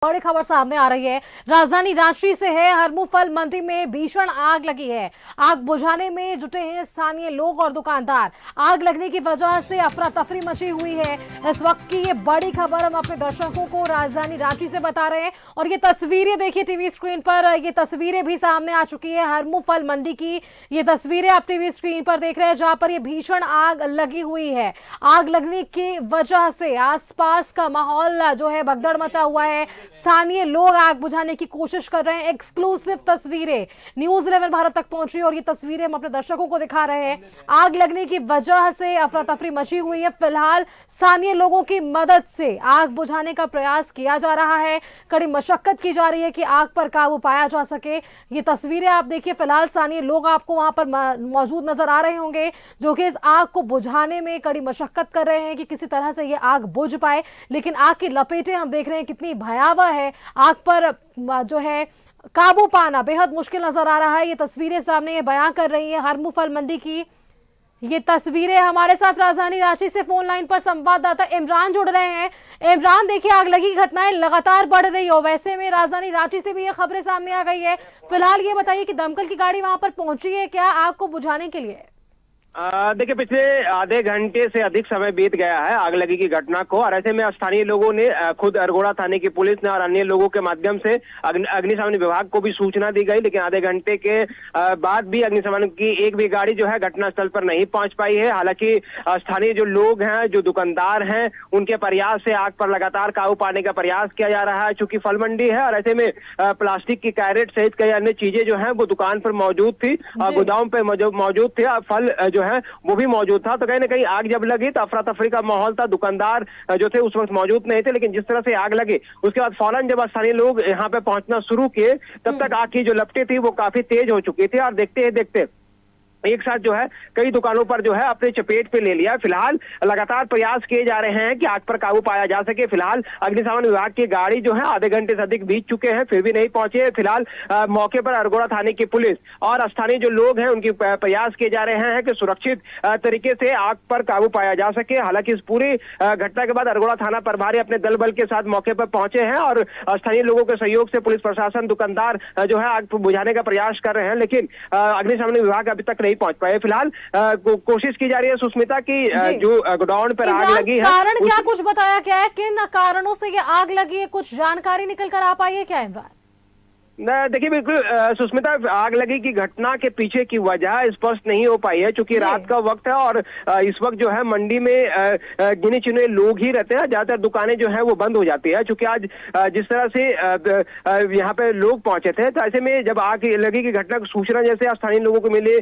बड़ी खबर सामने आ रही है। राजधानी रांची से है। हरमू फल मंडी में भीषण आग लगी है। आग बुझाने में जुटे हैं स्थानीय लोग और दुकानदार। आग लगने की वजह से अफरा तफरी मची हुई है। इस वक्त की ये बड़ी खबर हम अपने दर्शकों को राजधानी रांची से बता रहे हैं और ये तस्वीरें देखिए टीवी स्क्रीन पर। ये तस्वीरें भी सामने आ चुकी है हरमू फल मंडी की। ये तस्वीरें आप टीवी स्क्रीन पर देख रहे हैं जहां पर ये भीषण आग लगी हुई है। आग लगने की वजह से आसपास का माहौल जो है भगदड़ मचा हुआ है। स्थानीय लोग आग बुझाने की कोशिश कर रहे हैं। एक्सक्लूसिव तस्वीरें न्यूज 11 भारत तक पहुंची और ये तस्वीरें हम अपने दर्शकों को दिखा रहे हैं। आग लगने की वजह से अफरा तफरी मची हुई है। फिलहाल स्थानीय लोगों की मदद से आग बुझाने का प्रयास किया जा रहा है। कड़ी मशक्कत की जा रही है कि आग पर काबू पाया जा सके। ये तस्वीरें आप देखिए। फिलहाल स्थानीय लोग आपको वहां पर मौजूद नजर आ रहे होंगे जो कि इस आग को बुझाने में कड़ी मशक्कत कर रहे हैं कि किसी तरह से ये आग बुझ पाए। लेकिन आग की लपेटें हम देख रहे हैं कितनी भयावह है। आग पर जो है काबू पाना बेहद मुश्किल नजर आ रहा है। ये तस्वीरें सामने ये बयां कर रही है हरमू फल मंडी की। ये तस्वीरें हमारे साथ राजधानी रांची से फोन लाइन पर संवाददाता इमरान जुड़ रहे हैं। इमरान देखिए, आग लगी घटनाएं लगातार बढ़ रही हो, वैसे में राजधानी रांची से भी ये खबरें सामने आ गई है। फिलहाल ये बताइए कि दमकल की गाड़ी वहां पर पहुंची है क्या आग को बुझाने के लिए? देखिए, पिछले आधे घंटे से अधिक समय बीत गया है आग लगी की घटना को, और ऐसे में स्थानीय लोगों ने खुद अरगोड़ा थाने की पुलिस ने और अन्य लोगों के माध्यम से अग्निशमन विभाग को भी सूचना दी गई। लेकिन आधे घंटे के बाद भी अग्निशमन की एक भी गाड़ी जो है घटनास्थल पर नहीं पहुंच पाई है। हालांकि स्थानीय जो लोग हैं, जो दुकानदार हैं, उनके प्रयास से आग पर लगातार काबू पाने का प्रयास किया जा रहा है। चूंकि फल मंडी है और ऐसे में प्लास्टिक की कैरेट सहित कई अन्य चीजें जो है वो दुकान पर मौजूद थी, गोदाम पे मौजूद थे, फल जो है वो भी मौजूद था। तो कहीं ना कहीं आग जब लगी तो अफरा तफरी का माहौल था। दुकानदार जो थे उस वक्त मौजूद नहीं थे, लेकिन जिस तरह से आग लगी उसके बाद फौरन जब स्थानीय लोग यहाँ पे पहुंचना शुरू किए तब तक आग की जो लपटें थी वो काफी तेज हो चुकी थी और देखते ही देखते एक साथ जो है कई दुकानों पर जो है अपने चपेट पे ले लिया। फिलहाल लगातार प्रयास किए जा रहे हैं कि आग पर काबू पाया जा सके। फिलहाल अग्निशमन विभाग की गाड़ी जो है आधे घंटे से अधिक बीत चुके हैं फिर भी नहीं पहुंचे। फिलहाल मौके पर अरगोड़ा थाने की पुलिस और स्थानीय जो लोग हैं उनकी प्रयास किए जा रहे हैं कि सुरक्षित तरीके से आग पर काबू पाया जा सके। हालांकि इस पूरी घटना के बाद अरगोड़ा थाना प्रभारी अपने दल बल के साथ मौके पर पहुंचे हैं और स्थानीय लोगों के सहयोग से पुलिस प्रशासन, दुकानदार जो है आग बुझाने का प्रयास कर रहे हैं। लेकिन अग्निशमन विभाग अभी तक नहीं पहुंच पाए। फिलहाल कोशिश की जा रही है सुष्मिता की जो गोडाउन पर आग लगी है, कारण क्या कुछ बताया क्या है? किन कारणों से ये आग लगी है? कुछ जानकारी निकल कर आ पाई है क्या इमरान? देखिए, बिल्कुल सुष्मिता, आग लगी की घटना के पीछे की वजह स्पष्ट नहीं हो पाई है क्योंकि रात का वक्त है और इस वक्त जो है मंडी में गिने चुने लोग ही रहते हैं। ज्यादातर दुकानें जो है वो बंद हो जाती है। क्योंकि आज जिस तरह से यहाँ पे लोग पहुंचे थे तो ऐसे में जब आग लगी की घटना की सूचना जैसे स्थानीय लोगों को मिली,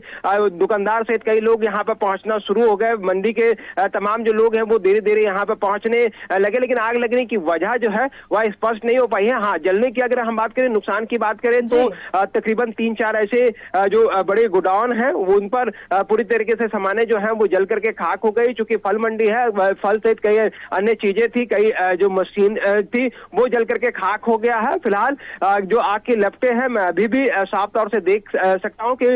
दुकानदार सहित कई लोग यहाँ पे पहुंचना शुरू हो गए। मंडी के तमाम जो लोग हैं वो धीरे धीरे यहाँ पे पहुंचने लगे, लेकिन आग लगने की वजह जो है वह स्पष्ट नहीं हो पाई है। हाँ, जलने की अगर हम बात करें, नुकसान की बात करें तो तकरीबन 3-4 ऐसे जो बड़े गोडाउन हैं वो उन पर पूरी तरीके से सामानें जो हैं वो जल करके खाक हो गई। चूंकि फल मंडी है, फल सहित कई अन्य चीजें थी, कई जो मशीन थी वो जल करके खाक हो गया है। फिलहाल जो आग की लपटें हैं मैं अभी भी साफ तौर से देख सकता हूं कि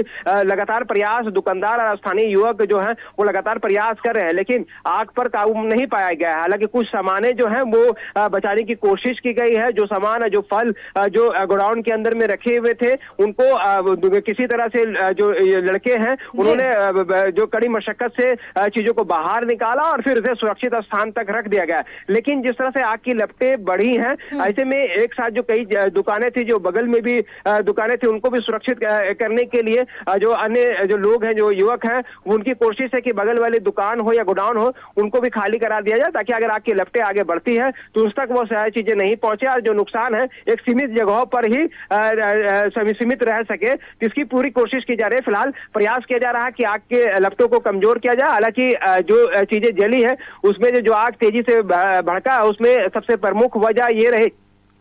लगातार प्रयास दुकानदार और स्थानीय युवक जो है वो लगातार प्रयास कर रहे हैं, लेकिन आग पर काबू नहीं पाया गया है। हालांकि कुछ सामानें जो है वो बचाने की कोशिश की गई है। जो सामान, जो फल जो गोडाउन के अंदर में रखे हुए थे उनको किसी तरह से जो लड़के हैं उन्होंने जो कड़ी मशक्कत से चीजों को बाहर निकाला और फिर उसे सुरक्षित स्थान तक रख दिया गया। लेकिन जिस तरह से आग की लपटें बढ़ी हैं, ऐसे में एक साथ जो कई दुकानें थी, जो बगल में भी दुकानें थी, उनको भी सुरक्षित करने के लिए जो अन्य जो लोग हैं, जो युवक हैं, उनकी कोशिश है कि बगल वाली दुकान हो या गोडाउन हो उनको भी खाली करा दिया जाए ताकि अगर आग की लपटें आगे बढ़ती है तो उस तक वो सारी चीजें नहीं पहुंचे और जो नुकसान है एक सीमित जगहों पर ही सीमित रह सके, जिसकी पूरी कोशिश की जा रही है। फिलहाल प्रयास किया जा रहा है कि आग के लपटों को कमजोर किया जाए। हालांकि जो चीजें जली है उसमें जो आग तेजी से भड़का उसमें सबसे प्रमुख वजह ये रही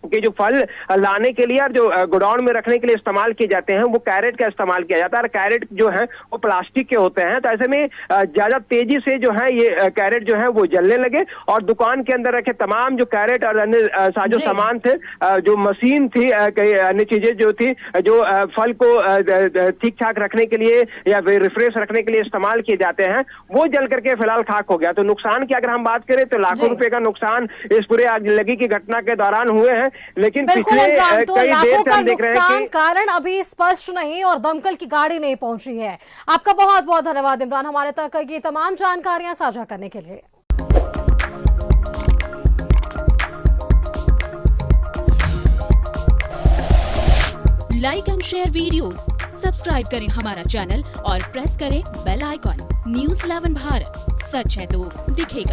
कि जो फल लाने के लिए और जो गोडाउन में रखने के लिए इस्तेमाल किए जाते हैं वो कैरेट का इस्तेमाल किया जाता है और कैरेट जो है वो प्लास्टिक के होते हैं। तो ऐसे में ज्यादा तेजी से जो है ये कैरेट जो है वो जलने लगे और दुकान के अंदर रखे तमाम जो कैरेट और अन्य साजो सामान थे, जो मशीन थी, कई अन्य चीजें जो थी, जो फल को ठीक ठाक रखने के लिए या फिर रिफ्रेश रखने के लिए इस्तेमाल किए जाते हैं, वो जल करके फिलहाल खाक हो गया। तो नुकसान की अगर हम बात करें तो लाखों रुपए का नुकसान इस पूरे आग लगी की घटना के दौरान हुए हैं। लेकिन बिल्कुल पिछले इमरान, तो कई देर लाखों से का हम देख रहे हैं नुकसान कि कारण अभी स्पष्ट नहीं और दमकल की गाड़ी नहीं पहुंची है। आपका बहुत बहुत धन्यवाद इमरान, हमारे तक ये तमाम जानकारियां साझा करने के लिए। Like and share videos, subscribe करें हमारा चैनल और प्रेस करें बेल आइकॉन। न्यूज़ 11 भारत, सच है तो दिखेगा।